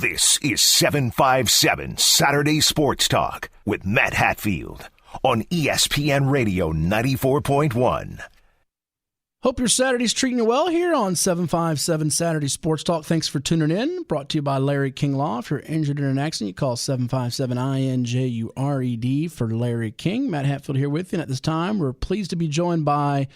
This is 757 Saturday Sports Talk with Matt Hatfield on ESPN Radio 94.1. Hope your Saturday's treating you well here on 757 Saturday Sports Talk. Thanks for tuning in. Brought to you by Larry King Law. If you're injured in an accident, you call 757-INJURED for Larry King. Matt Hatfield here with you. And at this time, we're pleased to be joined by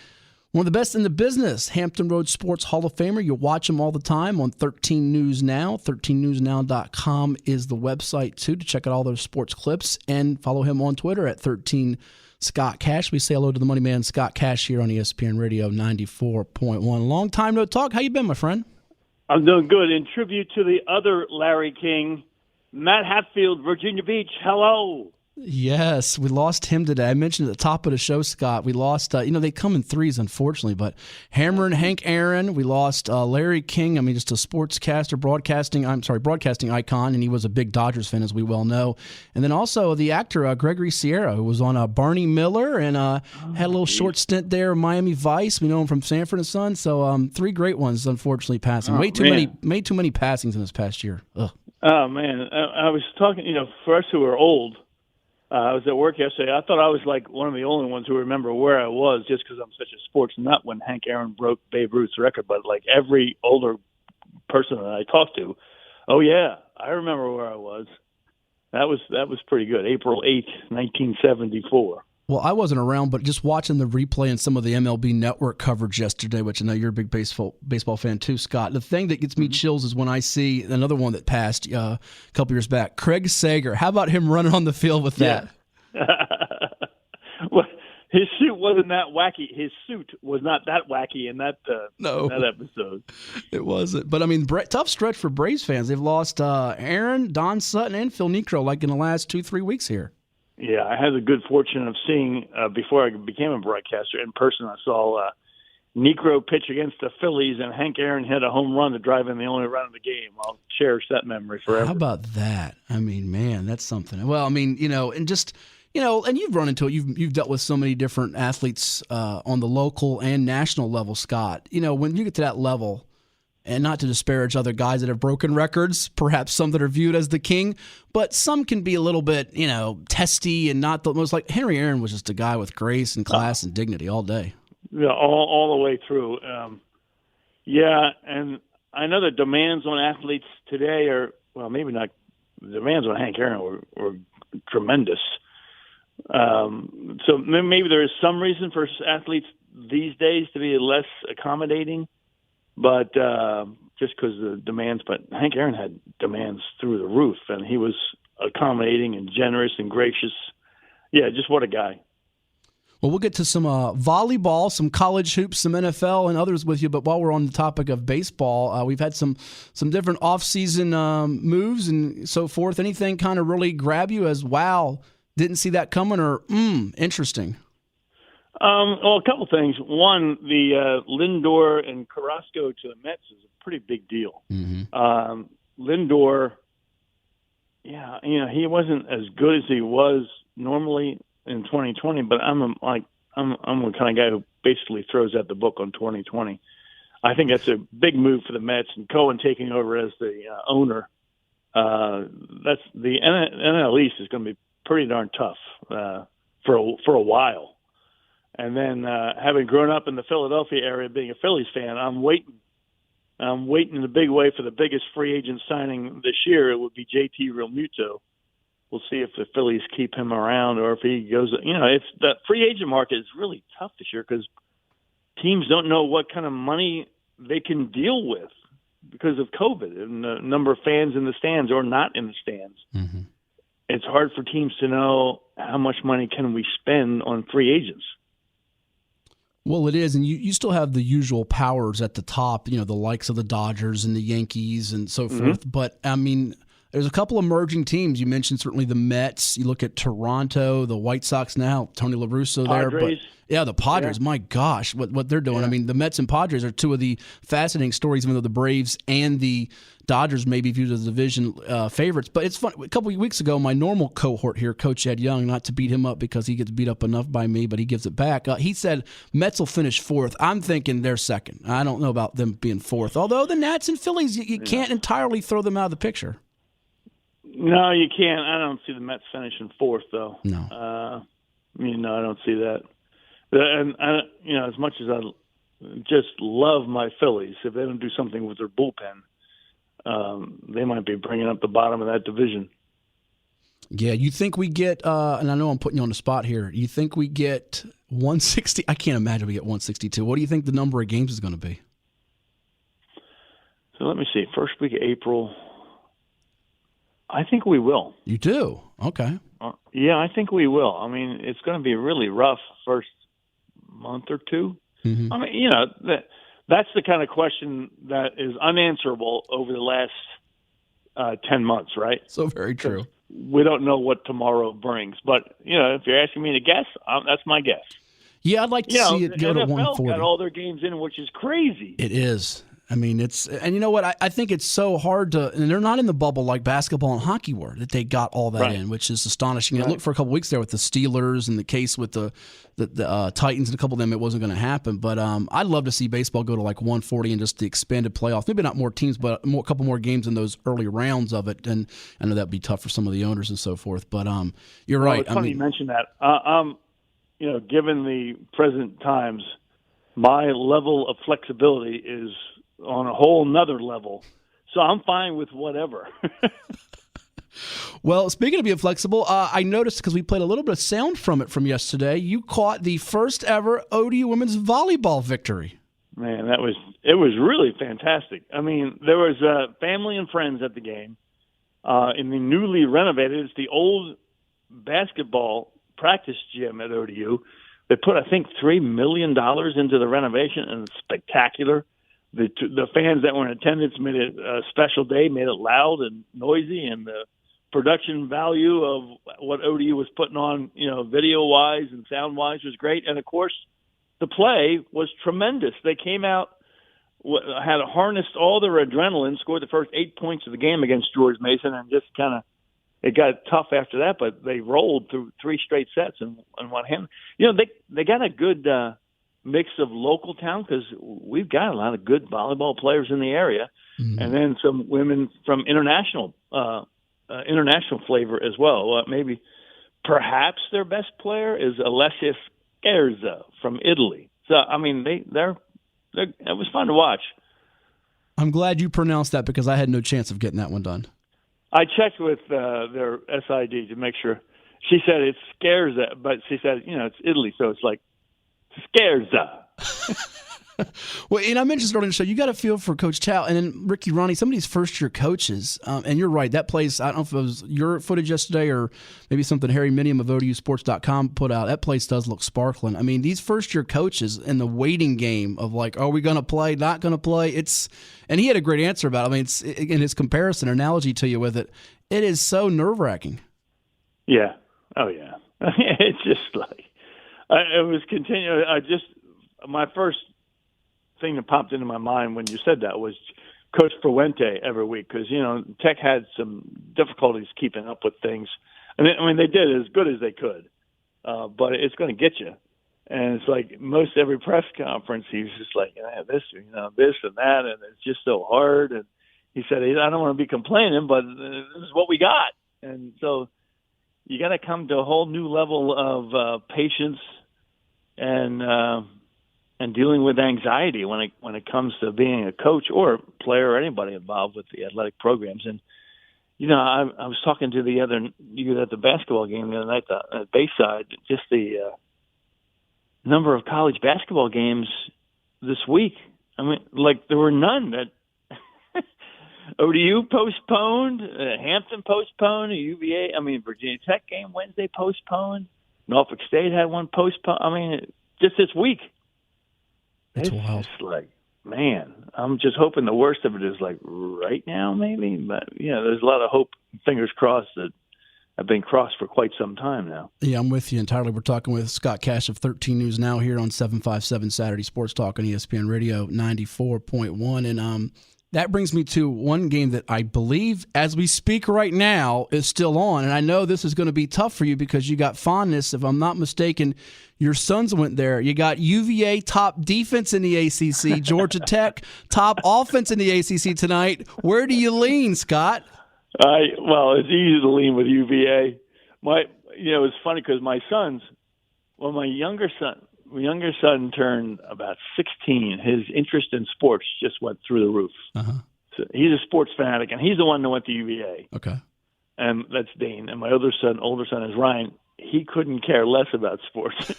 one of the best in the business, Hampton Roads Sports Hall of Famer. You watch him all the time on 13 News Now. 13newsnow.com is the website, too, to check out all those sports clips. And follow him on Twitter at 13 Scott Cash. We say hello to the money man, Scott Cash, here on ESPN Radio 94.1. Long time no talk. How you been, my friend? I'm doing good. In tribute to the other Larry King, Matt Hatfield, Virginia Beach. Hello. Yes, we lost him today. I mentioned at the top of the show, Scott, we lost, they come in threes, unfortunately, but Hammer and Hank Aaron, we lost Larry King, just a sportscaster, broadcasting icon, and he was a big Dodgers fan, as we well know. And then also the actor, Gregory Sierra, who was on Barney Miller and had a little short stint there, Miami Vice. We know him from Sanford and Son. So three great ones, unfortunately, passing. Way too many passings in this past year. Ugh. Oh, man. I was talking, for us who are old, I was at work yesterday. I thought I was like one of the only ones who remember where I was just because I'm such a sports nut when Hank Aaron broke Babe Ruth's record. But like every older person that I talked to, oh, yeah, I remember where I was. That was pretty good. April 8th, 1974. Well, I wasn't around, but just watching the replay and some of the MLB Network coverage yesterday, which I know you're a big baseball fan too, Scott. The thing that gets me chills is when I see another one that passed a couple years back, Craig Sager. How about him running on the field with that? Yeah. Well, his suit wasn't that wacky. His suit was not that wacky in that episode. It wasn't. But, tough stretch for Braves fans. They've lost Aaron, Don Sutton, and Phil Niekro like in the last 2-3 weeks here. Yeah, I had the good fortune of seeing, before I became a broadcaster, in person, I saw Niekro pitch against the Phillies, and Hank Aaron hit a home run to drive in the only run of the game. I'll cherish that memory forever. How about that? Man, that's something. Well, and you've run into it. You've dealt with so many different athletes on the local and national level, Scott. When you get to that level, and not to disparage other guys that have broken records, perhaps some that are viewed as the king, but some can be a little bit, testy and not the most. Like Henry Aaron was just a guy with grace and class and dignity all day. Yeah, all the way through. Yeah, and I know the demands on athletes today are, well, maybe not. The demands on Hank Aaron were tremendous. So maybe there is some reason for athletes these days to be less accommodating. But just because of the demands, but Hank Aaron had demands through the roof, and he was accommodating and generous and gracious. Yeah, just what a guy. Well, we'll get to some volleyball, some college hoops, some NFL, and others with you. But while we're on the topic of baseball, we've had some different off-season moves and so forth. Anything kind of really grab you as, wow, didn't see that coming, or interesting? Well, a couple things. One, the Lindor and Carrasco to the Mets is a pretty big deal. Mm-hmm. Lindor, yeah, he wasn't as good as he was normally in 2020, but I'm the kind of guy who basically throws out the book on 2020. I think that's a big move for the Mets, and Cohen taking over as the owner. That's the NL East is going to be pretty darn tough for a while. And then having grown up in the Philadelphia area, being a Phillies fan, I'm waiting in a big way for the biggest free agent signing this year. It would be JT Realmuto. We'll see if the Phillies keep him around or if he goes. It's the free agent market is really tough this year because teams don't know what kind of money they can deal with because of COVID and the number of fans in the stands or not in the stands. Mm-hmm. It's hard for teams to know how much money can we spend on free agents. Well, it is, and you still have the usual powers at the top, the likes of the Dodgers and the Yankees and so forth. Mm-hmm. But, there's a couple emerging teams. You mentioned certainly the Mets. You look at Toronto, the White Sox now, Tony La Russa there. But, yeah, the Padres, my gosh, what they're doing. Yeah. The Mets and Padres are two of the fascinating stories, even though the Braves and the Dodgers may be viewed as division favorites. But it's fun. A couple of weeks ago, my normal cohort here, Coach Ed Young, not to beat him up because he gets beat up enough by me, but he gives it back. He said Mets will finish fourth. I'm thinking they're second. I don't know about them being fourth. Although the Nats and Phillies, you can't entirely throw them out of the picture. No, you can't. I don't see the Mets finishing fourth, though. No. I don't see that. And as much as I just love my Phillies, if they don't do something with their bullpen, they might be bringing up the bottom of that division. Yeah, you think we get, and I know I'm putting you on the spot here, you think we get 160? I can't imagine we get 162. What do you think the number of games is going to be? So let me see. First week of April, I think we will. You do? Okay. Yeah, I think we will. I mean, it's going to be really rough first month or two. Mm-hmm. I mean, that's the kind of question that is unanswerable over the last 10 months, right? So very true. We don't know what tomorrow brings. But, if you're asking me to guess, that's my guess. Yeah, I'd like to see it go to 140. Got all their games in, which is crazy. It is. I mean, and you know what? I think it's so hard to, and they're not in the bubble like basketball and hockey were, that they got all that in, which is astonishing. Right. I looked for a couple weeks there with the Steelers and the case with the Titans and a couple of them, it wasn't going to happen. But I'd love to see baseball go to like 140 and just the expanded playoff. Maybe not more teams, but a couple more games in those early rounds of it. And I know that'd be tough for some of the owners and so forth. But you're right. It's funny you mention that. Given the present times, my level of flexibility is on a whole nother level. So I'm fine with whatever. Well, speaking of being flexible, I noticed because we played a little bit of sound from it from yesterday, you caught the first ever ODU women's volleyball victory. Man, it was really fantastic. I mean, there was family and friends at the game in the newly renovated, it's the old basketball practice gym at ODU. They put, I think, $3 million into the renovation, and it's spectacular. The fans that were in attendance made it a special day, made it loud and noisy, and the production value of what ODU was putting on, video-wise and sound-wise was great. And, of course, the play was tremendous. They came out, had harnessed all their adrenaline, scored the first 8 points of the game against George Mason, and just kind of it got tough after that, but they rolled through 3 straight sets and one hand. They got a good mix of local talent because we've got a lot of good volleyball players in the area, and then some women from international flavor as well. Perhaps their best player is Alessia Scherza from Italy. So I mean, it was fun to watch. I'm glad you pronounced that because I had no chance of getting that one done. I checked with their SID to make sure. She said it's Scherza, but she said, it's Italy, so it's like Scherza. Well, and I mentioned earlier in the show, you got a feel for Coach Chow and then Ricky Ronnie, some of these first-year coaches. And you're right, that place, I don't know if it was your footage yesterday or maybe something Harry Minium of ODUsports.com put out. That place does look sparkling. I mean, these first-year coaches in the waiting game of like, are we going to play, not going to play? And he had a great answer about it. I mean, it's in his comparison, analogy to you with it, it is so nerve-wracking. Yeah. Oh, yeah. It's just like, it was continuing. My first thing that popped into my mind when you said that was Coach Fuente every week because, Tech had some difficulties keeping up with things. And they did as good as they could, but it's going to get you. And it's like most every press conference, he's just like, this and that, and it's just so hard. And he said, I don't want to be complaining, but this is what we got. And so you got to come to a whole new level of patience and dealing with anxiety when it comes to being a coach or player or anybody involved with the athletic programs. And I was talking to you at the basketball game the other night at Bayside, just the number of college basketball games this week. I mean, like there were none that ODU postponed, Hampton postponed, UVA. I mean, Virginia Tech game Wednesday postponed. Norfolk State had one postponed. I mean, just this week. It's wild. Just like, man, I'm just hoping the worst of it is like right now, maybe. But there's a lot of hope, fingers crossed, that have been crossed for quite some time now. Yeah, I'm with you entirely. We're talking with Scott Cash of 13 News Now here on 757 Saturday Sports Talk on ESPN Radio 94.1. And that brings me to one game that I believe, as we speak right now, is still on. And I know this is going to be tough for you because you got fondness. If I'm not mistaken, your sons went there. You got UVA top defense in the ACC, Georgia Tech top offense in the ACC tonight. Where do you lean, Scott? Well, it's easy to lean with UVA. It's funny because my younger son turned about 16. His interest in sports just went through the roof. Uh-huh. So he's a sports fanatic, and he's the one that went to UVA. Okay. And that's Dane. And my older son is Ryan. He couldn't care less about sports.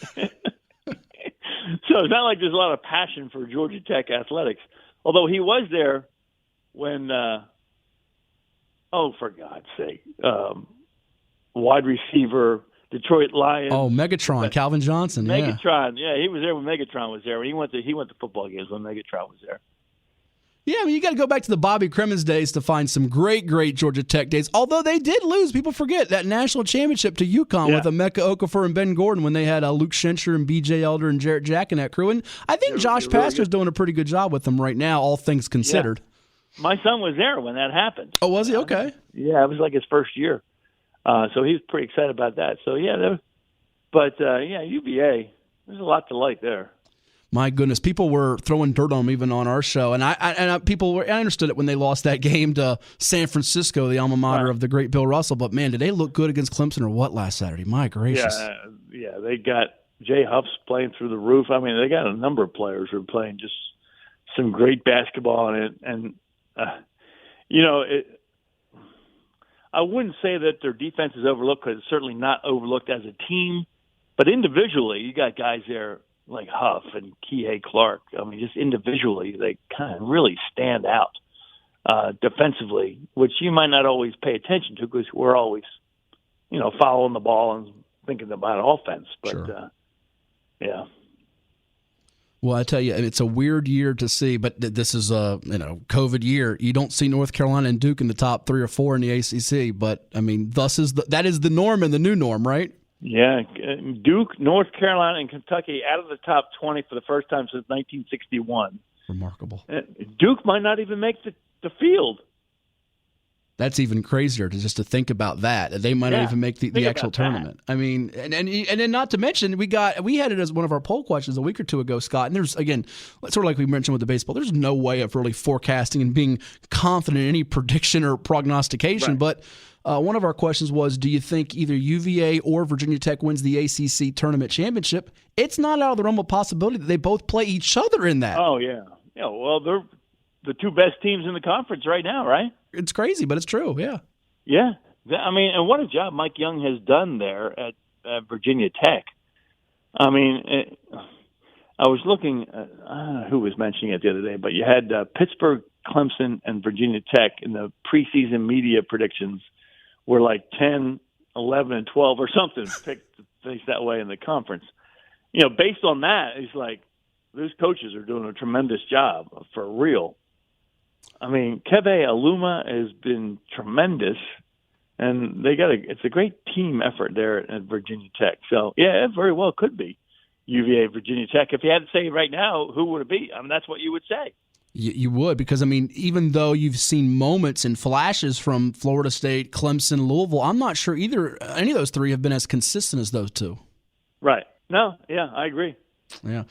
So it's not like there's a lot of passion for Georgia Tech athletics. Although he was there when, for God's sake, wide receiver, Detroit Lions. Oh, Megatron, Calvin Johnson. Megatron, he was there when Megatron was there. He went to football games when Megatron was there. Yeah, I mean, you got to go back to the Bobby Crimmins days to find some great Georgia Tech days. Although they did lose, people forget that national championship to UConn with Emeka Okafor and Ben Gordon when they had Luke Schencher and B.J. Elder and Jarrett Jack in that crew. And I think Josh Pastor's doing a pretty good job with them right now, all things considered. Yeah. My son was there when that happened. Oh, was he? Okay. Yeah, it was like his first year. So he was pretty excited about that. So, UVA, there's a lot to like there. My goodness, people were throwing dirt on them even on our show, and I understood it when they lost that game to San Francisco, the alma mater of the great Bill Russell. But man, did they look good against Clemson or what last Saturday? My gracious! Yeah, they got Jay Huff's playing through the roof. I mean, they got a number of players who are playing just some great basketball in it, and I wouldn't say that their defense is overlooked because it's certainly not overlooked as a team, but individually, you got guys there like Huff and Kihei Clark. I mean, just individually, they kind of really stand out defensively, which you might not always pay attention to because we're always, following the ball and thinking about offense. But, sure. Yeah. Well, I tell you, it's a weird year to see, but this is a COVID year. You don't see North Carolina and Duke in the top 3 or 4 in the ACC, but I mean, that is the norm and the new norm, right? Yeah, Duke, North Carolina, and Kentucky out of the top 20 for the first time since 1961. Remarkable. Duke might not even make the field. That's even crazier to think about that. They might not even make the actual tournament. That. I mean, and then not to mention, we had it as one of our poll questions a week or two ago, Scott. And there's, again, sort of like we mentioned with the baseball, there's no way of really forecasting and being confident in any prediction or prognostication. Right. But one of our questions was, do you think either UVA or Virginia Tech wins the ACC tournament championship? It's not out of the realm of possibility that they both play each other in that. Oh, yeah. Yeah, well, they're the two best teams in the conference right now, right? It's crazy, but it's true, yeah. Yeah. I mean, and what a job Mike Young has done there at Virginia Tech. I mean, I was looking, I don't know who was mentioning it the other day, but you had Pittsburgh, Clemson, and Virginia Tech in the preseason media predictions were like 10, 11, and 12 or something picked to face that way in the conference. Based on that, it's like those coaches are doing a tremendous job for real. I mean, Keve Aluma has been tremendous, and it's a great team effort there at Virginia Tech. So, yeah, it very well could be UVA, Virginia Tech. If you had to say right now, who would it be? I mean, that's what you would say. You would, because, I mean, even though you've seen moments and flashes from Florida State, Clemson, Louisville, I'm not sure any of those three have been as consistent as those two. Right. No, yeah, I agree. Yeah.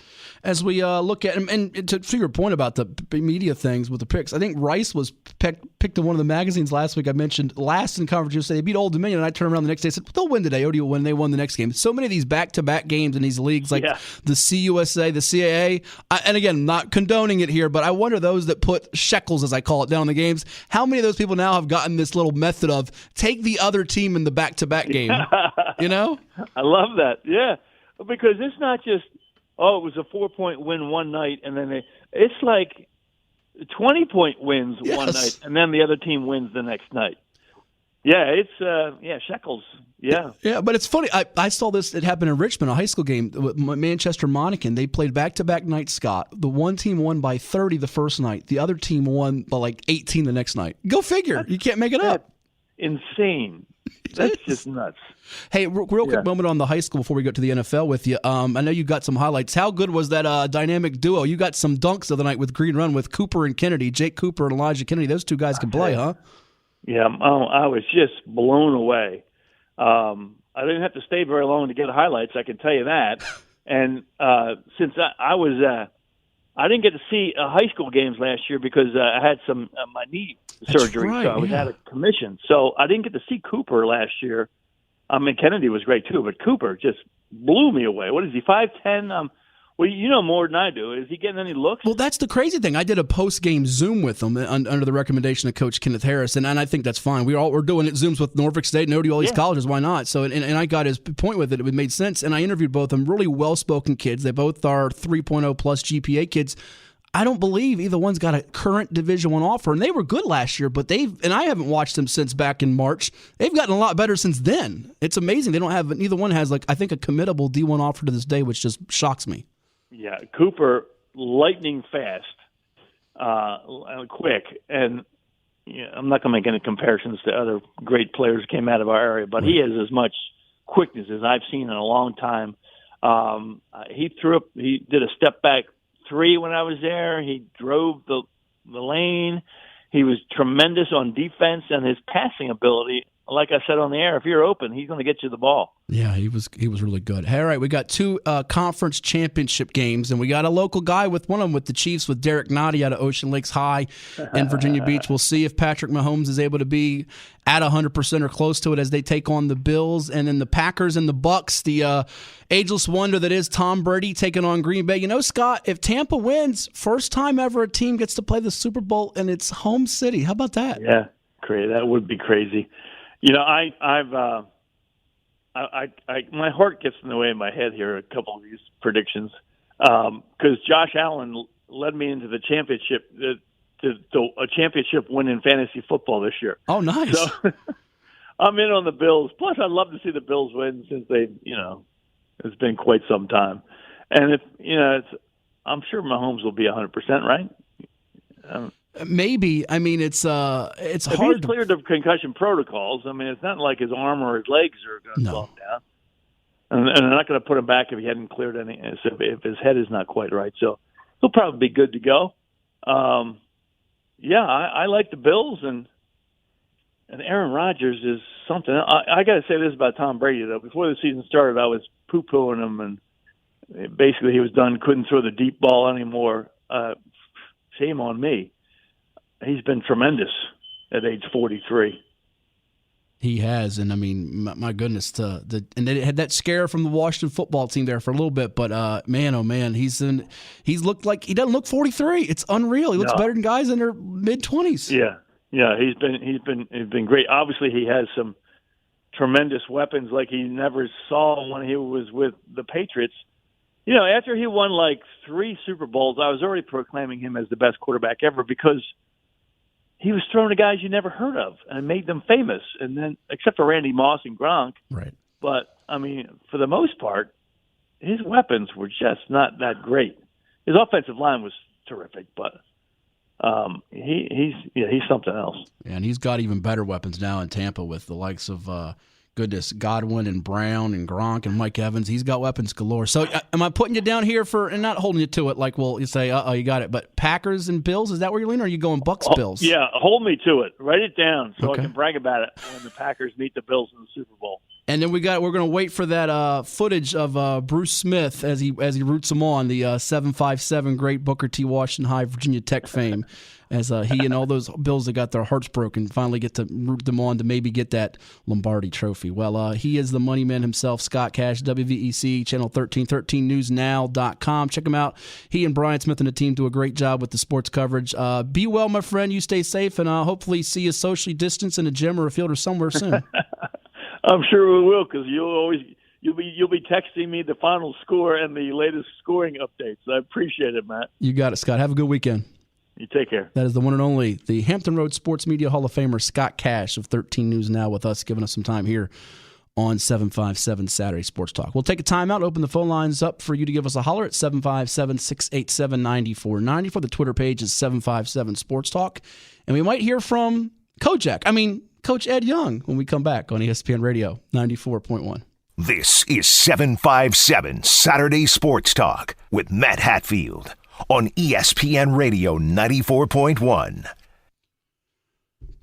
As we look at, and to your point about the media things with the picks, I think Rice was picked in one of the magazines last week. I mentioned last in Conference USA. They beat Old Dominion, and I turned around the next day and said, they'll win today. ODU will win. They won the next game. So many of these back-to-back games in these leagues, like the CUSA, the CAA, and again, not condoning it here, but I wonder those that put shekels, as I call it, down on the games, how many of those people now have gotten this little method of take the other team in the back-to-back game? I love that. Yeah. Because it's not just, it was a 4-point win one night, and then it's like 20-point wins one night, and then the other team wins the next night. Yeah, it's shekels. Yeah. Yeah, but it's funny. I saw this. It happened in Richmond, a high school game. Manchester Monacan. They played back-to-back nights, Scott. The one team won by 30 the first night. The other team won by like 18 the next night. Go figure. You can't make it up. Insane. That's just nuts. Hey, real quick moment on the high school before we go to the NFL with you. I know you got some highlights. How good was that dynamic duo? You got some dunks the other night with Green Run with Cooper and Kennedy, Jake Cooper and Elijah Kennedy. Those two guys can play, huh? Yeah, I was just blown away. I didn't have to stay very long to get highlights, I can tell you that. And since I didn't get to see high school games last year because I had my knee surgery, right, so I was out of commission. So I didn't get to see Cooper last year. I mean, Kennedy was great too, but Cooper just blew me away. What is he, 5'10"? Well, you know more than I do. Is he getting any looks? Well, that's the crazy thing. I did a post-game Zoom with him under the recommendation of Coach Kenneth Harris, and I think that's fine. We're doing it Zooms with Norfolk State, Notre Dame, all these colleges. Why not? So, and I got his point with it. It made sense, and I interviewed both of them. Really well-spoken kids. They both are 3.0 plus GPA kids. I don't believe either one's got a current Division I offer, and they were good last year, but I haven't watched them since back in March. They've gotten a lot better since then. It's amazing. Neither one has, I think, a committable D1 offer to this day, which just shocks me. Yeah, Cooper, lightning fast, quick, and I'm not going to make any comparisons to other great players who came out of our area, but he has as much quickness as I've seen in a long time. He did a step back 3 when I was there. He drove the lane. He was tremendous on defense, and his passing ability, like I said on the air, if you're open, he's going to get you the ball. Yeah, he was really good. Hey, all right, we got 2 conference championship games, and we got a local guy with one of them with the Chiefs with Derek Nottie out of Ocean Lakes High in Virginia Beach. We'll see if Patrick Mahomes is able to be at 100% or close to it as they take on the Bills. And then the Packers and the Bucks, the ageless wonder that is Tom Brady taking on Green Bay. You know, Scott, if Tampa wins, first time ever a team gets to play the Super Bowl in its home city. How about that? Yeah, crazy. That would be crazy. You know, my heart gets in the way of my head here. A couple of these predictions, because Josh Allen led me into the championship, a championship win in fantasy football this year. Oh, nice! So I'm in on the Bills. Plus, I'd love to see the Bills win since it's been quite some time. And I'm sure Mahomes will be 100%, right? Maybe. I mean, it's hard. He's cleared the concussion protocols. I mean, it's not like his arm or his legs are going to slow him down. And they're not going to put him back if he hadn't cleared any, if his head is not quite right. So he'll probably be good to go. I like the Bills, and Aaron Rodgers is something. I got to say this about Tom Brady, though. Before the season started, I was poo-pooing him, and basically he was done, couldn't throw the deep ball anymore. Shame on me. He's been tremendous at age 43. He has, and I mean, my goodness, and they had that scare from the Washington football team there for a little bit, but man, oh man, he's looked like he doesn't look 43. It's unreal. He looks better than guys in their mid-20s. Yeah, he's been great. Obviously, he has some tremendous weapons like he never saw when he was with the Patriots. You know, after he won like 3 Super Bowls, I was already proclaiming him as the best quarterback ever because he was throwing to guys you never heard of and made them famous. And then, except for Randy Moss and Gronk. Right. But, I mean, for the most part, his weapons were just not that great. His offensive line was terrific, but he's something else. Yeah, and he's got even better weapons now in Tampa with the likes of Godwin and Brown and Gronk and Mike Evans. He's got weapons galore. So am I putting you down here and not holding you to it like, well, you say, you got it. But Packers and Bills, is that where you're leaning, or are you going Bucks-Bills? Yeah, hold me to it. Write it down so I can brag about it when the Packers meet the Bills in the Super Bowl. And then we're going to wait for that footage of Bruce Smith as he roots them on, the 757 great Booker T. Washington High Virginia Tech fame, as he and all those Bills that got their hearts broken finally get to root them on to maybe get that Lombardi trophy. Well, he is the money man himself, Scott Cash, WVEC, Channel 13, 13newsnow.com. Check him out. He and Brian Smith and the team do a great job with the sports coverage. Be well, my friend. You stay safe, and hopefully see you socially distanced in a gym or a field or somewhere soon. I'm sure we will, because you'll be texting me the final score and the latest scoring updates. I appreciate it, Matt. You got it, Scott. Have a good weekend. You take care. That is the one and only, the Hampton Roads Sports Media Hall of Famer, Scott Cash of 13 News Now, with us, giving us some time here on 757 Saturday Sports Talk. We'll take a timeout, open the phone lines up for you to give us a holler at 757-687-9490. The Twitter page is 757 Sports Talk. And we might hear from Coach Ed Young when we come back on ESPN Radio 94.1. This is 757 Saturday Sports Talk with Matt Hatfield on ESPN Radio 94.1.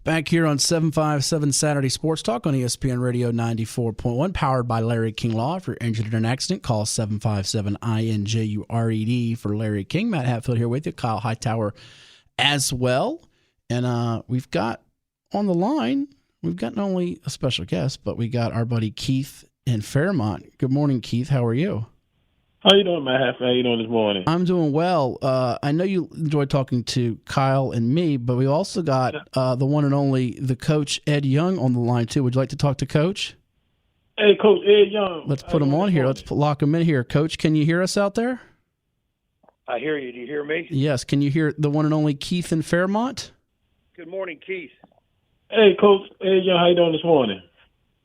Back here on 757 Saturday Sports Talk on ESPN Radio 94.1, powered by Larry King Law. If you're injured in an accident, call 757-INJURED for Larry King. Matt Hatfield here with you, Kyle Hightower as well. And we've got on the line, we've got not only a special guest, but we got our buddy Keith in Fairmont. Good morning, Keith. How are you? How you doing, Matt? How you doing this morning? I'm doing well. I know you enjoy talking to Kyle and me, but we also got the one and only the coach, Ed Young, on the line, too. Would you like to talk to Coach? Hey, Coach Ed Young. Let's put him on here. Let's lock him in here. Coach, can you hear us out there? I hear you. Do you hear me? Yes. Can you hear the one and only Keith in Fairmont? Good morning, Keith. Hey, Coach Ed Young. How you doing this morning?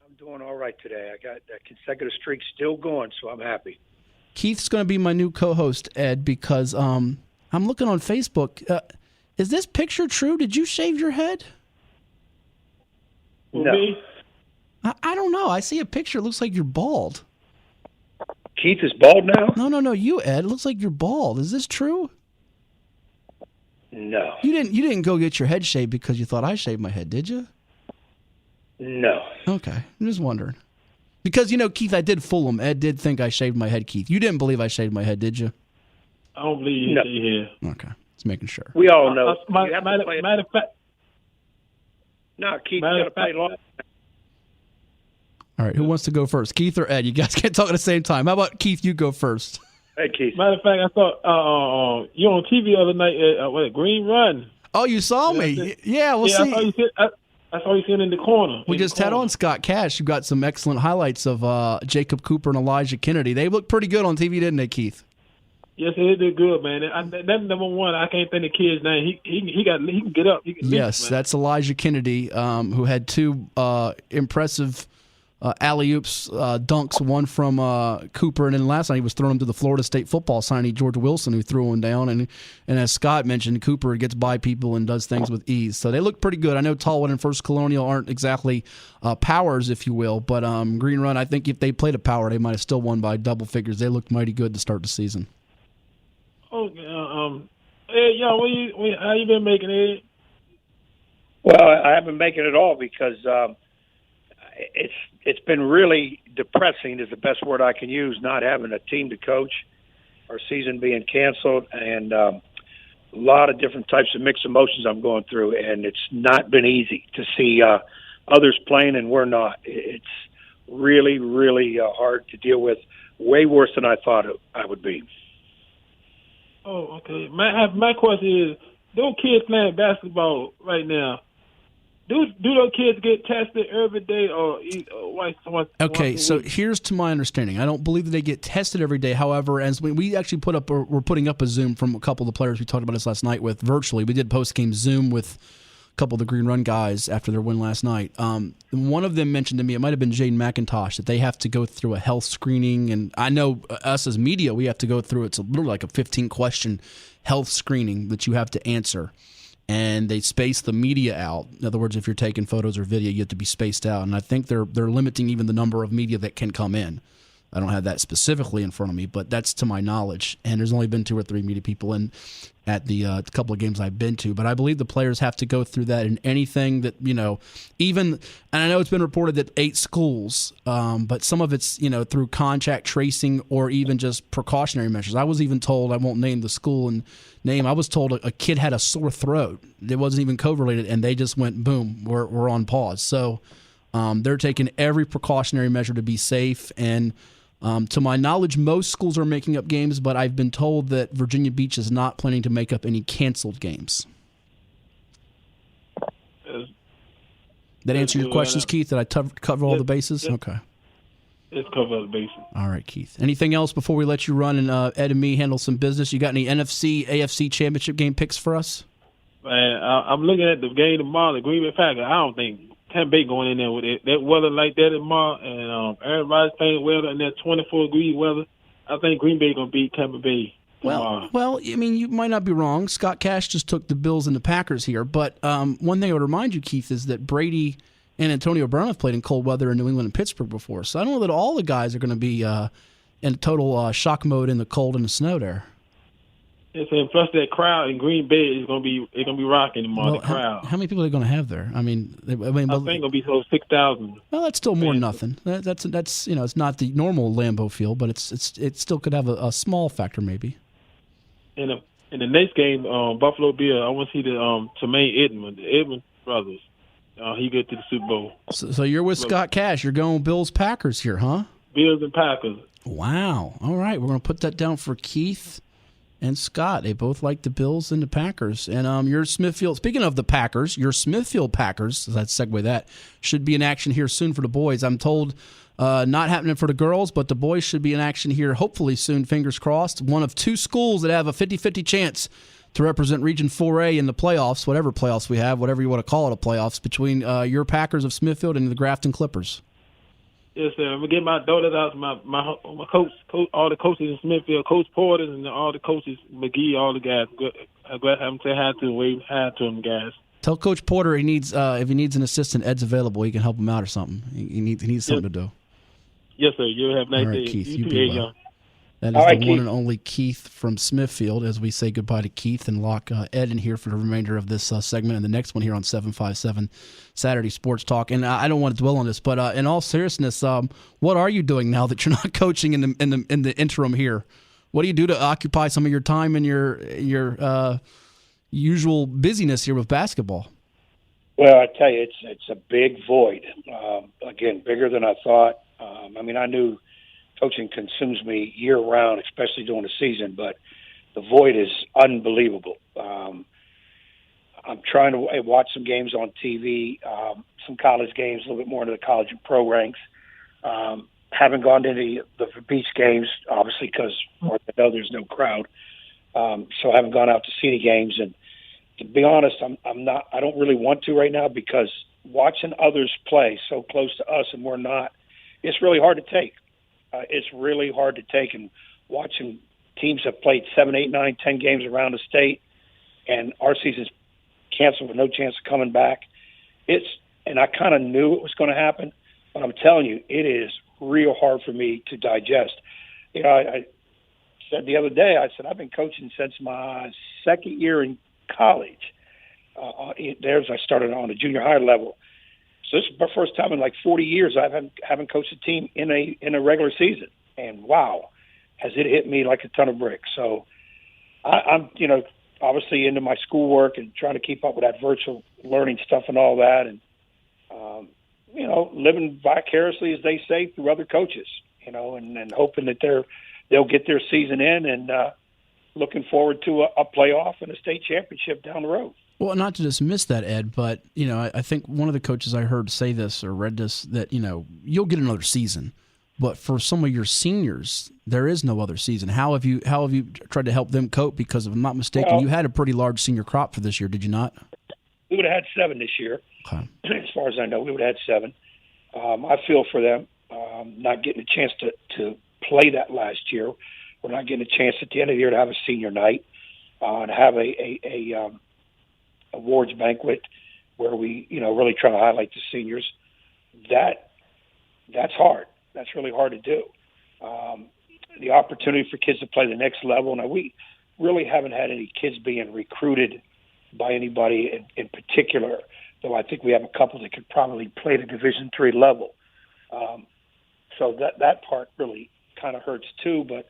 I'm doing all right today. I got that consecutive streak still going, so I'm happy. Keith's going to be my new co-host, Ed, because I'm looking on Facebook. Is this picture true? Did you shave your head? No. Me? I don't know. I see a picture. It looks like you're bald. Keith is bald now? No. You, Ed. It looks like you're bald. Is this true? No. You didn't go get your head shaved because you thought I shaved my head, did you? No. Okay. I'm just wondering. Because, Keith, I did fool him. Ed did think I shaved my head, Keith. You didn't believe I shaved my head, did you? I don't believe you stay here. Okay. Just making sure. We all know. Matter of fact. No, Keith, you got to play long. All right. Who wants to go first? Keith or Ed? You guys can't talk at the same time. How about Keith, you go first? Hey, Keith. Matter of fact, I thought you on TV the other night at Green Run. Oh, you saw me? Yeah, we'll see. I saw you sitting in the corner. We just had on Scott Cash. You got some excellent highlights of Jacob Cooper and Elijah Kennedy. They looked pretty good on TV, didn't they, Keith? Yes, they did good, man. That number one, I can't think the kid's name. He can get up. He can yes, that's Elijah Kennedy, who had two impressive alley-oops, dunks, one from Cooper, and then last night he was throwing them to the Florida State football signee, George Wilson, who threw one down. And as Scott mentioned, Cooper gets by people and does things with ease. So they look pretty good. I know Tallwood and First Colonial aren't exactly powers, if you will, but Green Run, I think if they played a power, they might have still won by double figures. They looked mighty good to start the season. Oh, Ed, how you been making it? Well, I haven't been making it all because it's been really depressing is the best word I can use, not having a team to coach, our season being canceled, and a lot of different types of mixed emotions I'm going through, and it's not been easy to see others playing and we're not. It's really, really hard to deal with, way worse than I thought I would be. Oh, okay. My question is, those kids playing basketball right now, do those kids get tested every day or once? Okay, so here's to my understanding. I don't believe that they get tested every day. However, as we actually we're putting up a Zoom from a couple of the players we talked about this last night with virtually. We did post-game Zoom with a couple of the Green Run guys after their win last night. One of them mentioned to me, it might have been Jaden McIntosh, that they have to go through a health screening. And I know us as media, we have to go through, it's literally like a 15-question health screening that you have to answer. And they space the media out. In other words, if you're taking photos or video, you have to be spaced out. And I think they're limiting even the number of media that can come in. I don't have that specifically in front of me, but that's to my knowledge. And there's only been 2 or 3 media people in at the couple of games I've been to. But I believe the players have to go through that in anything that, even, and I know it's been reported that 8 schools, but some of it's, through contact tracing or even just precautionary measures. I was even told, I won't name the school and name, I was told a kid had a sore throat. It wasn't even COVID-related, and they just went, boom, we're on pause. So they're taking every precautionary measure to be safe. And to my knowledge, most schools are making up games, but I've been told that Virginia Beach is not planning to make up any canceled games. That answer your questions, Keith? Did I cover all the bases? Okay. It's cover the bases. All right, Keith. Anything else before we let you run and Ed and me handle some business? You got any NFC, AFC championship game picks for us? Man, I'm looking at the game tomorrow, the Green Bay Packers. I don't think Tampa Bay going in there with that weather like that tomorrow, and everybody's playing weather in that 24-degree weather. I think Green Bay going to beat Tampa Bay tomorrow. Well, I mean, you might not be wrong. Scott Cash just took the Bills and the Packers here, but one thing I would remind you, Keith, is that Brady and Antonio Brown have played in cold weather in New England and Pittsburgh before, so I don't know that all the guys are going to be in total shock mode in the cold and the snow there. Yes, and plus that crowd in Green Bay is going to be rocking tomorrow. Well, the crowd. How many people are they going to have there? I think it's going to be close to 6,000. Well, that's still more than nothing. That's it's not the normal Lambeau field, but it still could have a small factor maybe. And in the next game, Buffalo Bill, I want to see the Tremaine Edmonds, the Edmonds brothers. He get to the Super Bowl. So you're with Scott Cash. You're going Bills Packers here, huh? Bills and Packers. Wow. All right, we're going to put that down for Keith and Scott. They both like the Bills and the Packers. And your Smithfield, speaking of the Packers, your Smithfield Packers, let's segue that, should be in action here soon for the boys. I'm told not happening for the girls, but the boys should be in action here hopefully soon, fingers crossed. One of two schools that have a 50-50 chance to represent Region 4A in the playoffs, whatever playoffs we have, whatever you want to call it, a playoffs, between your Packers of Smithfield and the Grafton Clippers. Yes, sir. I'm going to get my daughters out, my coach, all the coaches in Smithfield, Coach Porter and all the coaches, McGee, all the guys. I'm glad to have them say hi to them, wave hi to them, guys. Tell Coach Porter he needs if he needs an assistant, Ed's available. He can help him out or something. He needs something to do. Yes, sir. You have a nice day. Keith, you be well. That is the one and only Keith from Smithfield, as we say goodbye to Keith and lock Ed in here for the remainder of this segment and the next one here on 757 Saturday Sports Talk. And I don't want to dwell on this, but in all seriousness, what are you doing now that you're not coaching in the interim here? What do you do to occupy some of your time and your usual busyness here with basketball? Well, I tell you, it's a big void. Again, bigger than I thought. I knew coaching consumes me year-round, especially during the season, but the void is unbelievable. I'm trying to watch some games on TV, some college games, a little bit more into the college and pro ranks. Haven't gone to the beach games, obviously, because I know there's no crowd. So I haven't gone out to see any games. And to be honest, I don't really want to right now, because watching others play so close to us and we're not, it's really hard to take. It's really hard to take, and watching teams have played 7, 8, 9, 10 games around the state, and our season's canceled with no chance of coming back. And I kind of knew it was going to happen, but I'm telling you, it is real hard for me to digest. I said the other day, I've been coaching since my second year in college. I started on a junior high level. So this is my first time in like 40 years I haven't coached a team in a regular season. And wow, has it hit me like a ton of bricks. So I'm obviously into my schoolwork and trying to keep up with that virtual learning stuff and all that. And, living vicariously, as they say, through other coaches, and hoping that they'll get their season in, and looking forward to a playoff and a state championship down the road. Well, not to dismiss that, Ed, but, I think one of the coaches I heard say this or read this, that, you'll get another season. But for some of your seniors, there is no other season. How have you tried to help them cope? Because if I'm not mistaken, you had a pretty large senior crop for this year, did you not? We would have had 7 this year. Okay. As far as I know, we would have had 7. I feel for them not getting a chance to play that last year. We're not getting a chance at the end of the year to have a senior night and have a awards banquet where we, really try to highlight the seniors. That's hard. That's really hard to do. The opportunity for kids to play the next level. Now, we really haven't had any kids being recruited by anybody in particular, though I think we have a couple that could probably play the Division III level. So that part really kind of hurts too, but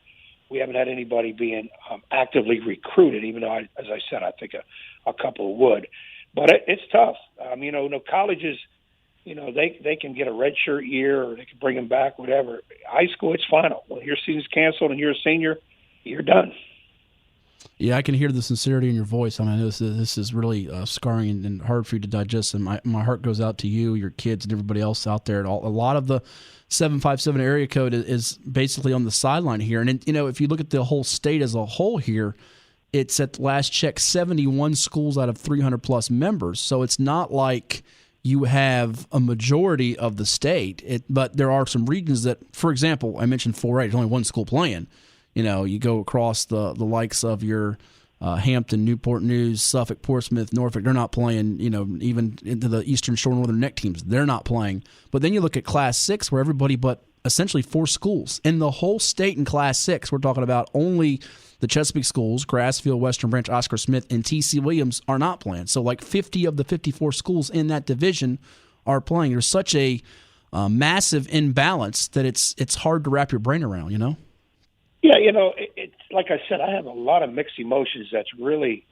we haven't had anybody being actively recruited, even though, as I said, I think a couple would. But it's tough. Colleges, they can get a redshirt year, or they can bring them back, whatever. High school, it's final. When your season's canceled and you're a senior, you're done. Yeah, I can hear the sincerity in your voice. I know this is really scarring and hard for you to digest, and my heart goes out to you, your kids, and everybody else out there. A lot of the 757 area code is basically on the sideline here. And, if you look at the whole state as a whole here, it's at last check 71 schools out of 300-plus members. So it's not like you have a majority of the state, but there are some regions that, for example, I mentioned 4A, there's only one school playing. You go across the likes of your Hampton, Newport News, Suffolk, Portsmouth, Norfolk. They're not playing, even into the Eastern Shore Northern Neck teams. They're not playing. But then you look at Class 6, where everybody but essentially 4 schools in the whole state in Class 6, we're talking about only the Chesapeake schools, Grassfield, Western Branch, Oscar Smith, and T.C. Williams are not playing. So like 50 of the 54 schools in that division are playing. There's such a massive imbalance that it's hard to wrap your brain around, Yeah, like I said, I have a lot of mixed emotions. That's really,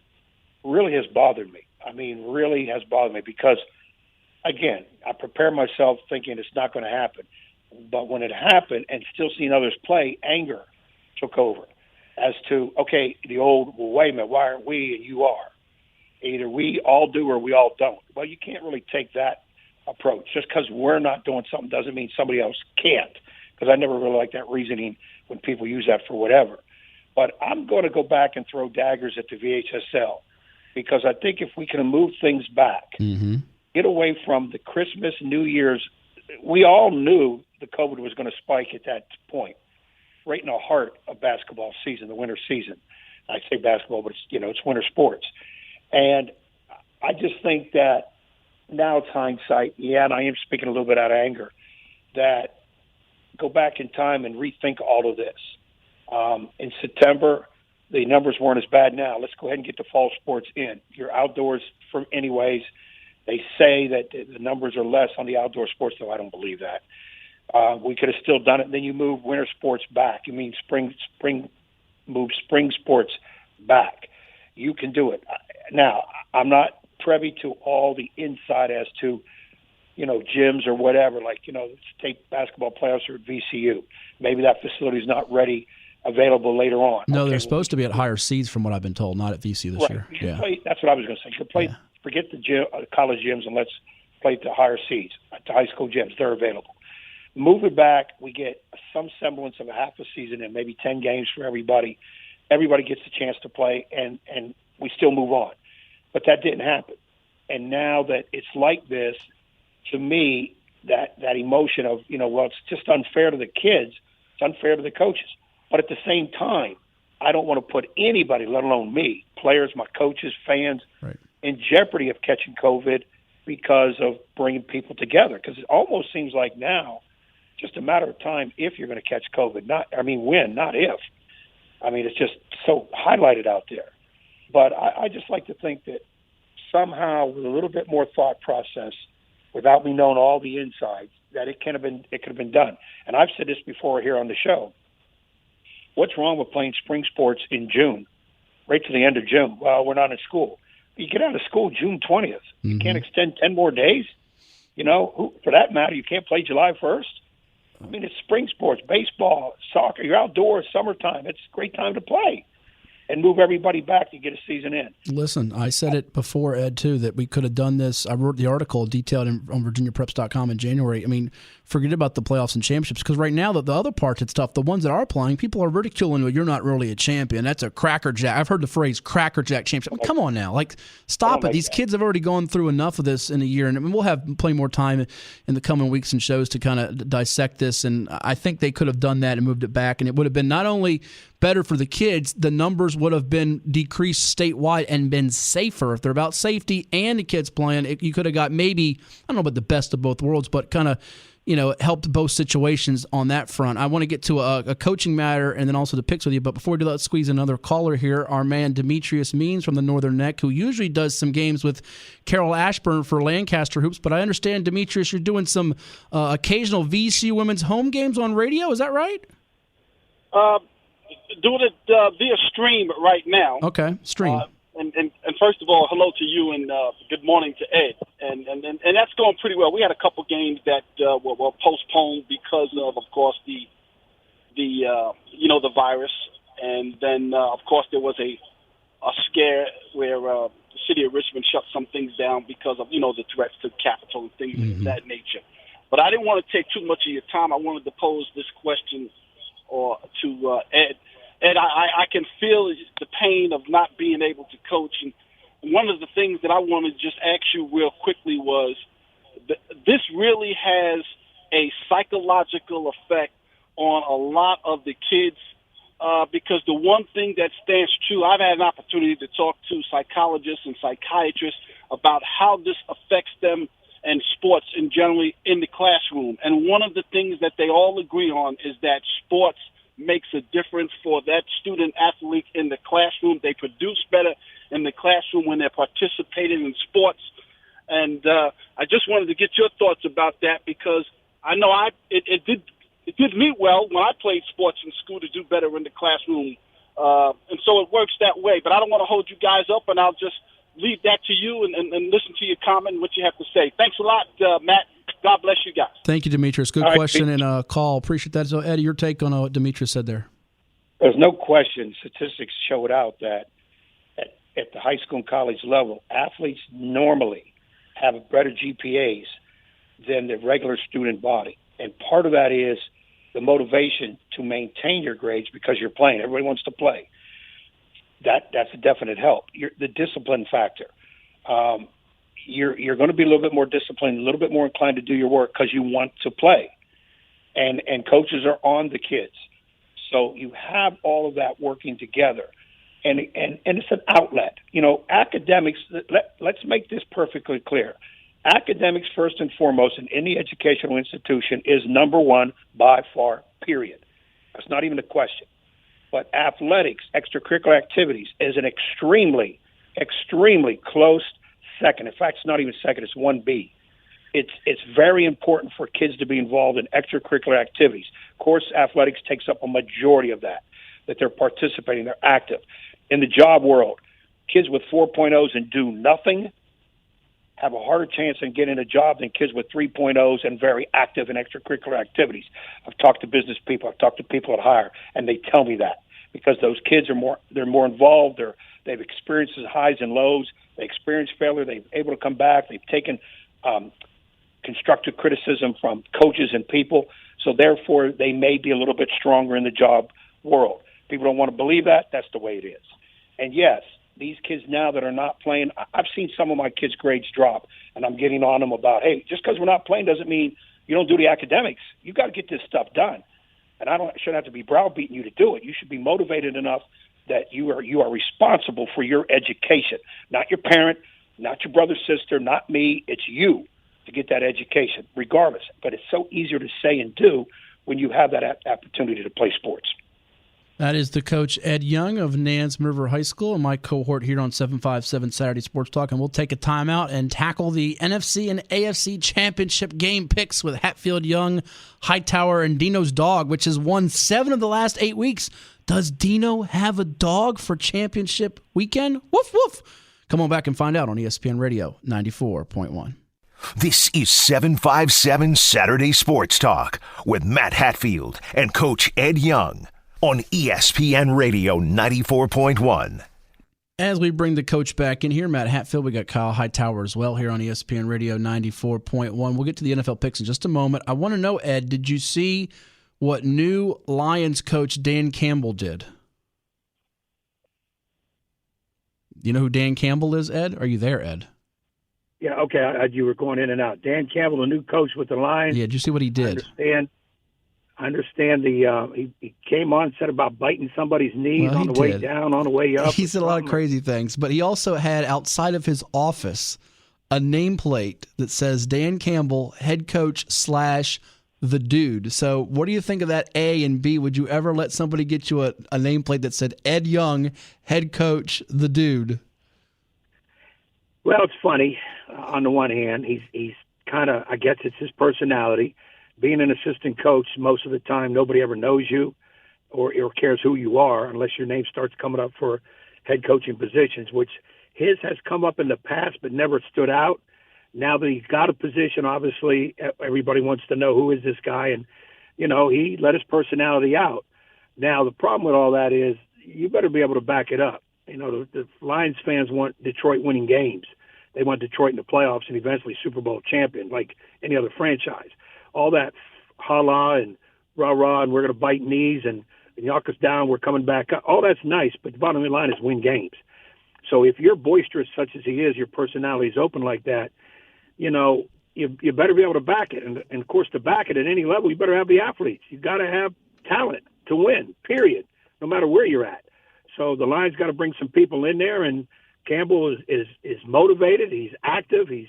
really has bothered me. I mean, really has bothered me because, again, I prepare myself thinking it's not going to happen. But when it happened and still seeing others play, anger took over as to, okay, the old, well, wait a minute, why aren't we and you are? Either we all do or we all don't. Well, you can't really take that approach. Just because we're not doing something doesn't mean somebody else can't, because I never really like that reasoning when people use that for whatever. But I'm going to go back and throw daggers at the VHSL, because I think if we can move things back, get away from the Christmas, New Year's, we all knew the COVID was going to spike at that point, right in the heart of basketball season, the winter season. I say basketball, but it's winter sports. And I just think that now it's hindsight, and I am speaking a little bit out of anger, that go back in time and rethink all of this. In September, the numbers weren't as bad now. Let's go ahead and get the fall sports in. You're outdoors for anyways. They say that the numbers are less on the outdoor sports, though I don't believe that. We could have still done it. Then you move winter sports back. You mean move spring sports back. You can do it. Now, I'm not privy to all the inside as to, gyms or whatever, like, state basketball playoffs are at VCU. Maybe that facility is not ready, available later on. No, they're supposed to be at higher seeds from what I've been told, not at VCU this year. Yeah. That's what I was going to say. You can play, forget the college gyms, and let's play at the higher seeds, at the high school gyms. They're available. Move it back. We get some semblance of a half a season and maybe 10 games for everybody. Everybody gets a chance to play, and we still move on. But that didn't happen. And now that it's like this, to me, that emotion of, well, it's just unfair to the kids. It's unfair to the coaches. But at the same time, I don't want to put anybody, let alone me, players, my coaches, fans, in jeopardy of catching COVID because of bringing people together. Because it almost seems like now, just a matter of time if you're going to catch COVID. When, not if. It's just so highlighted out there. But I just like to think that somehow with a little bit more thought process, without me knowing all the insides, that it could have been done. And I've said this before here on the show. What's wrong with playing spring sports in June, right to the end of June? Well, we're not in school. You get out of school June 20th. You can't extend 10 more days. For that matter, you can't play July 1st. It's spring sports, baseball, soccer. You're outdoors, summertime. It's a great time to play and move everybody back to get a season in. Listen, I said it before, Ed, too, that we could have done this. I wrote the article detailed on VirginiaPreps.com in January. Forget about the playoffs and championships, because right now, the other parts, it's tough. The ones that are playing, people are ridiculing, well, you're not really a champion. That's a crackerjack. I've heard the phrase crackerjack championship. Come on now. Stop it. These kids have already gone through enough of this in a year, and we'll have plenty more time in the coming weeks and shows to kind of dissect this, and I think they could have done that and moved it back, and it would have been not only better for the kids, the numbers would have been decreased statewide and been safer. If they're about safety and the kids playing, you could have got maybe, I don't know about the best of both worlds, but kind of, helped both situations on that front. I want to get to a coaching matter and then also the picks with you. But before we do that, let's squeeze another caller here. Our man Demetrius Means from the Northern Neck, who usually does some games with Carol Ashburn for Lancaster Hoops. But I understand, Demetrius, you're doing some occasional VCU women's home games on radio. Is that right? Doing it via stream right now. Okay, stream. And first of all, hello to you and good morning to Ed. And that's going pretty well. We had a couple games that were postponed because of course, the virus. And then, of course, there was a scare where the city of Richmond shut some things down because of, the threats to the Capitol and things of that nature. But I didn't want to take too much of your time. I wanted to pose this question to Ed. Ed, I can feel the pain of not being able to coach. And one of the things that I wanted to just ask you real quickly was, this really has a psychological effect on a lot of the kids because the one thing that stands true, I've had an opportunity to talk to psychologists and psychiatrists about how this affects them and sports in generally in the classroom. And one of the things that they all agree on is that sports makes a difference for that student athlete in the classroom. They produce better in the classroom when they're participating in sports. And I just wanted to get your thoughts about that because I know it did me well when I played sports in school to do better in the classroom And so it works that way. But I don't want to hold you guys up, and I'll just leave that to you and listen to your comment and what you have to say. Thanks a lot, Matt. God bless you guys. Thank you, Demetrius. Good question and call. Appreciate that. So, Eddie, your take on what Demetrius said there. There's no question statistics showed out that at the high school and college level, athletes normally have better GPAs than the regular student body. And part of that is the motivation to maintain your grades because you're playing. Everybody wants to play. That's a definite help. The discipline factor. You're going to be a little bit more disciplined, a little bit more inclined to do your work because you want to play. And coaches are on the kids. So you have all of that working together. And it's an outlet. Academics, let's make this perfectly clear. Academics, first and foremost, in any educational institution, is number one by far, period. That's not even a question. But athletics, extracurricular activities, is an extremely, extremely close second. In fact, it's not even second. It's 1B. It's very important for kids to be involved in extracurricular activities. Of course, athletics takes up a majority of that they're participating, they're active. In the job world, kids with 4.0s and do nothing have a harder chance in getting a job than kids with 3.0s and very active in extracurricular activities. I've talked to business people, I've talked to people at higher, and they tell me that because those kids are more involved. They've experienced highs and lows. They experienced failure. They've able to come back. They've taken constructive criticism from coaches and people. So therefore, they may be a little bit stronger in the job world. People don't want to believe that. That's the way it is. And yes, these kids now that are not playing, I've seen some of my kids' grades drop, and I'm getting on them about, hey, just because we're not playing doesn't mean you don't do the academics. You got to get this stuff done. And I shouldn't have to be browbeating you to do it. You should be motivated enough that you are responsible for your education, not your parent, not your brother, sister, not me. It's you to get that education, regardless. But it's so easier to say and do when you have that opportunity to play sports. That is the coach, Ed Young of Nansemond River High School, and my cohort here on 757 Saturday Sports Talk. And we'll take a timeout and tackle the NFC and AFC championship game picks with Hatfield, Young, Hightower, and Dino's dog, which has won 7 of the last 8 weeks. Does Dino have a dog for championship weekend? Woof, woof. Come on back and find out on ESPN Radio 94.1. This is 757 Saturday Sports Talk with Matt Hatfield and Coach Ed Young on ESPN Radio 94.1. As we bring the coach back in here, Matt Hatfield, we got Kyle Hightower as well here on ESPN Radio 94.1. We'll get to the NFL picks in just a moment. I want to know, Ed, did you see what new Lions coach Dan Campbell did? You know who Dan Campbell is, Ed? Are you there, Ed? Yeah, okay. You were going in and out. Dan Campbell, the new coach with the Lions. Yeah, did you see what he did? I understand he came on and said about biting somebody's knees on the way down, on the way up. He said a lot of crazy things, but he also had outside of his office a nameplate that says Dan Campbell, head coach / the dude. So what do you think of that, A, and B? Would you ever let somebody get you a nameplate that said Ed Young, head coach, the dude? Well, it's funny. On the one hand, he's kind of, I guess it's his personality. Being an assistant coach, most of the time nobody ever knows you or cares who you are unless your name starts coming up for head coaching positions, which his has come up in the past but never stood out. Now that he's got a position, obviously everybody wants to know who is this guy, and, he let his personality out. Now, the problem with all that is you better be able to back it up. The Lions fans want Detroit winning games. They want Detroit in the playoffs and eventually Super Bowl champion like any other franchise. All that holla and rah-rah and we're going to bite knees and knock us down, we're coming back up. All that's nice, but the bottom line is win games. So if you're boisterous such as he is, your personality is open like that, you better be able to back it. And of course, to back it at any level, you better have the athletes. You've got to have talent to win, period, no matter where you're at. So the Lions got to bring some people in there, and Campbell is motivated. He's active. It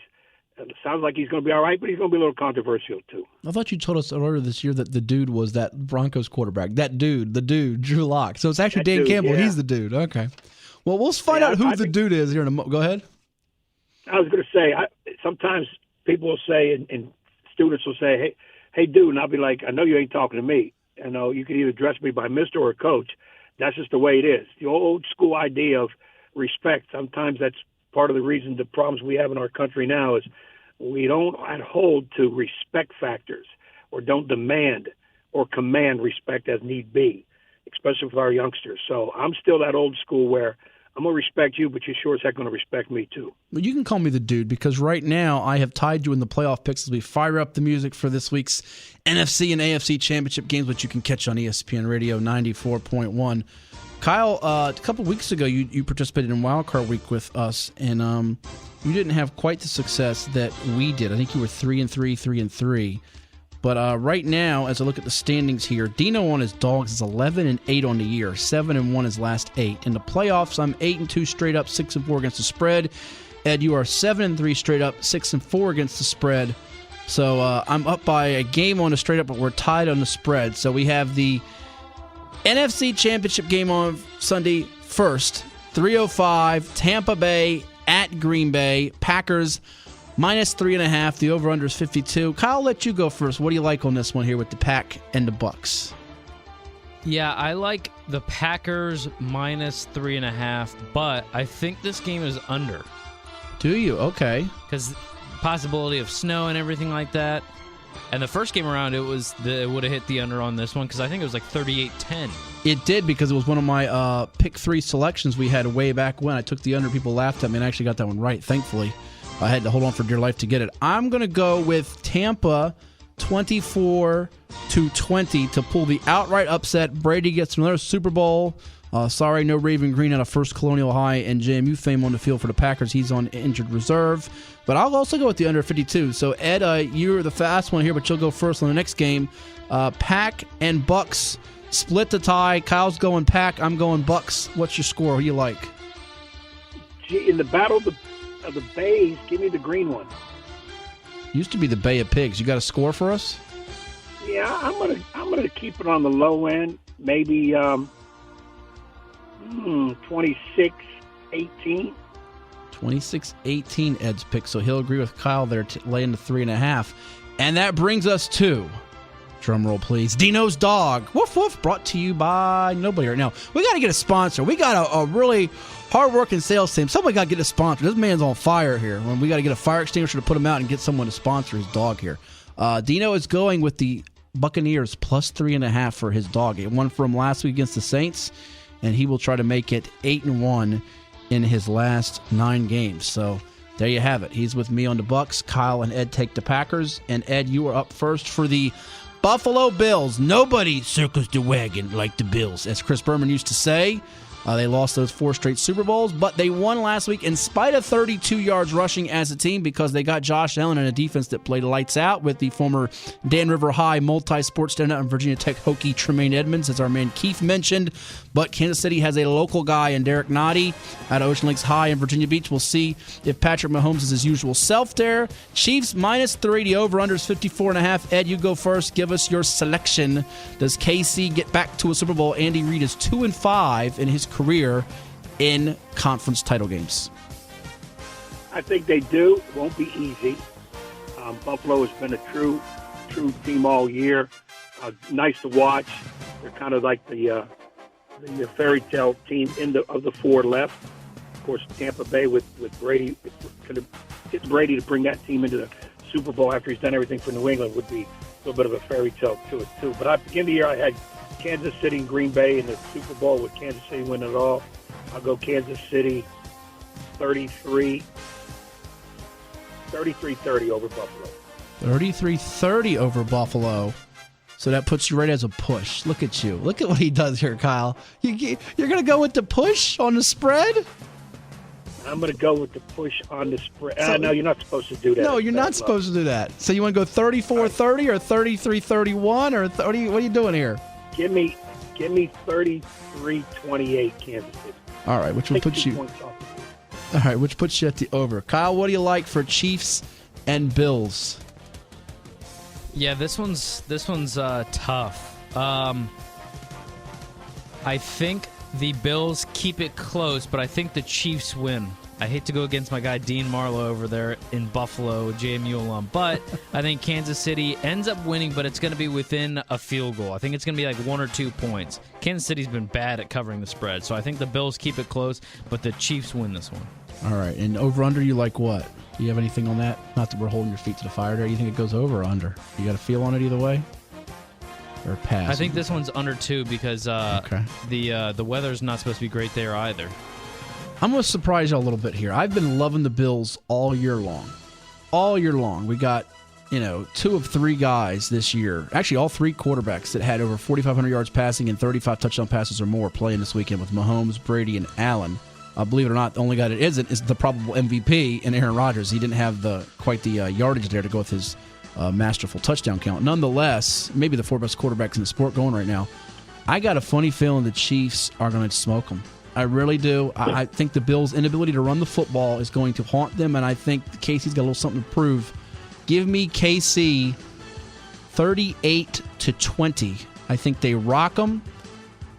sounds like he's going to be all right, but he's going to be a little controversial too. I thought you told us earlier this year that the dude was that Broncos quarterback. The dude, Drew Lock. So it's actually Dan Campbell. Yeah. He's the dude. Okay. Well, we'll find out who the dude is here in a moment. Go ahead. I was going to say, sometimes people will say, and students will say, hey, dude, and I'll be like, I know you ain't talking to me. You can either address me by Mr. or Coach. that's just the way it is. The old school idea of respect, sometimes that's part of the reason the problems we have in our country now is we don't hold to respect factors or don't demand or command respect as need be, especially for our youngsters. So I'm still that old school where I'm going to respect you, but you're sure as heck going to respect me too. Well, you can call me the dude because right now I have tied you in the playoff picks as we fire up the music for this week's NFC and AFC championship games, which you can catch on ESPN Radio 94.1. Kyle, a couple weeks ago, you participated in Wild Card Week with us, and you didn't have quite the success that we did. I think you were 3-3, 3-3. But right now, as I look at the standings here, Dino on his dogs is 11-8 on the year, 7-1 his last 8. In the playoffs, I'm 8-2 straight up, 6-4 against the spread. Ed, you are 7-3 straight up, 6-4 against the spread. So I'm up by a game on the straight up, but we're tied on the spread. So we have the NFC Championship game on Sunday first, 3:05, Tampa Bay at Green Bay, Packers -3.5. The over/under is 52. Kyle, I'll let you go first. What do you like on this one here with the Pack and the Bucks? Yeah, I like the Packers -3.5, but I think this game is under. Do you? Okay. Because possibility of snow and everything like that. And the first game around, it would have hit the under on this one because I think it was like 38-10. It did because it was one of my pick 3 selections we had way back when. I took the under. People laughed at me and I actually got that one right, thankfully. I had to hold on for dear life to get it. I'm going to go with Tampa 24-20 to pull the outright upset. Brady gets another Super Bowl. Sorry, no Raven Green out of First Colonial High and JMU fame on the field for the Packers. He's on injured reserve. But I'll also go with the under 52. So, Ed, you're the fast one here, but you'll go first on the next game. Pack and Bucks split the tie. Kyle's going Pack. I'm going Bucks. What's your score? Who do you like? In the battle of the Bays, give me the green one. Used to be the Bay of Pigs. You got a score for us? Yeah, I'm gonna keep it on the low end. Maybe 26-18. 26-18, Ed's pick. So he'll agree with Kyle there, laying the 3.5. And that brings us to, drum roll please, Dino's Dog. Woof woof, brought to you by nobody right now. We got to get a sponsor. We got a really hard-working sales team. Somebody got to get a sponsor. This man's on fire here. We got to get a fire extinguisher to put him out and get someone to sponsor his dog here. Dino is going with the Buccaneers +3.5 for his dog. It won for him last week against the Saints, and he will try to make it 8-1 in his last 9 games. So there you have it. He's with me on the Bucks. Kyle and Ed take the Packers. And Ed, you are up first for the Buffalo Bills. Nobody circles the wagon like the Bills, as Chris Berman used to say. They lost those 4 straight Super Bowls, but they won last week in spite of 32 yards rushing as a team because they got Josh Allen and a defense that played lights out with the former Dan River High multi-sport standout and Virginia Tech Hokie Tremaine Edmonds, as our man Keith mentioned. But Kansas City has a local guy in Derek Nottie out of Ocean Lakes High in Virginia Beach. We'll see if Patrick Mahomes is his usual self there. Chiefs -3. The over-under is 54.5. Ed, you go first. Give us your selection. Does KC get back to a Super Bowl? Andy Reid is 2-5 in his career in conference title games. I think they do. It won't be easy. Buffalo has been a true team all year. Nice to watch. They're kind of like the fairy tale team of the 4 left. Of course, Tampa Bay with Brady, getting Brady to bring that team into the Super Bowl after he's done everything for New England would be a little bit of a fairy tale to it too. But at the beginning of the year, I had Kansas City and Green Bay in the Super Bowl with Kansas City winning it all. I'll go Kansas City 33-30 over Buffalo. 33-30 over Buffalo. So that puts you right as a push. Look at you. Look at what he does here, Kyle. You're going to go with the push on the spread? I'm going to go with the push on the spread. No, you're not supposed to do that. No, you're not supposed to do that. So you want to go 34-30 or 33-31 or what are you doing here? Give me 33-28 Kansas City. All right, which puts you at the over. Kyle, what do you like for Chiefs and Bills? Yeah, this one's tough. I think the Bills keep it close, but I think the Chiefs win. I hate to go against my guy Dean Marlowe over there in Buffalo, JMU alum, but I think Kansas City ends up winning, but it's going to be within a field goal. I think it's going to be like 1 or 2 points. Kansas City's been bad at covering the spread, so I think the Bills keep it close, but the Chiefs win this one. All right, and over-under, you like what? Do you have anything on that? Not that we're holding your feet to the fire there. You think it goes over or under? You got a feel on it either way? Or pass? I think this one's under 2 because the weather's not supposed to be great there either. I'm going to surprise you a little bit here. I've been loving the Bills all year long. All year long. We got, 2 of 3 guys this year. Actually, all 3 quarterbacks that had over 4,500 yards passing and 35 touchdown passes or more playing this weekend with Mahomes, Brady, and Allen. Believe it or not, the only guy that isn't is the probable MVP in Aaron Rodgers. He didn't have quite the yardage there to go with his masterful touchdown count. Nonetheless, maybe the 4 best quarterbacks in the sport going right now. I got a funny feeling the Chiefs are going to smoke them. I really do. I think the Bills' inability to run the football is going to haunt them, and I think KC's got a little something to prove. Give me KC 38-20. I think they rock them,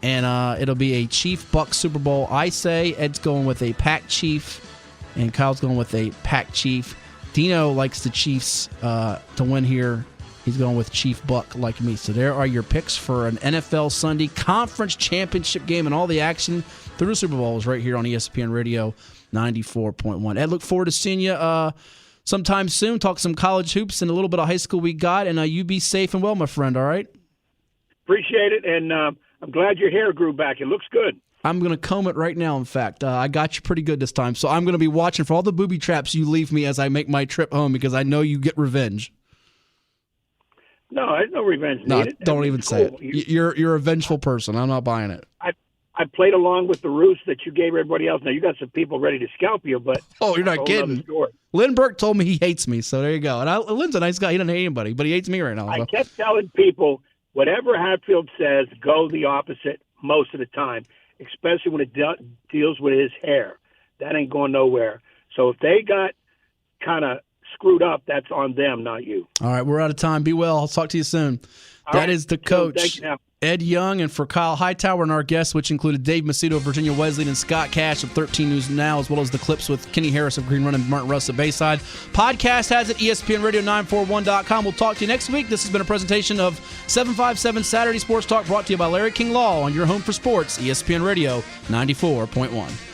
and it'll be a Chief-Bucs Super Bowl. I say Ed's going with a Pack Chief, and Kyle's going with a Pack Chief. Dino likes the Chiefs to win here. He's going with Chief Buck like me. So there are your picks for an NFL Sunday conference championship game, and all the action through the Super Bowl is right here on ESPN Radio 94.1. Ed, look forward to seeing you sometime soon. Talk some college hoops and a little bit of high school we got, and you be safe and well, my friend, all right? Appreciate it, and I'm glad your hair grew back. It looks good. I'm going to comb it right now, in fact. I got you pretty good this time, so I'm going to be watching for all the booby traps you leave me as I make my trip home because I know you get revenge. No, there's no revenge needed. No, don't even say it. You're a vengeful person. I'm not buying it. I played along with the ruse that you gave everybody else. Now, you got some people ready to scalp you, but... Oh, you're not kidding. Lynn Burke told me he hates me, so there you go. And Lynn's a nice guy. He doesn't hate anybody, but he hates me right now. So. I kept telling people, whatever Hatfield says, go the opposite most of the time, especially when it deals with his hair. That ain't going nowhere. So if they got kind of screwed up, that's on them, not you. All right, we're out of time. Be well. I'll talk to you soon. That is the coach, Ed Young, and for Kyle Hightower and our guests, which included Dave Macedo of Virginia Wesleyan and Scott Cash of 13 News Now, as well as the clips with Kenny Harris of Green Run and Martin Russ of Bayside. Podcast has it, ESPNRadio941.com. We'll talk to you next week. This has been a presentation of 757 Saturday Sports Talk, brought to you by Larry King Law on your home for sports, ESPN Radio 94.1.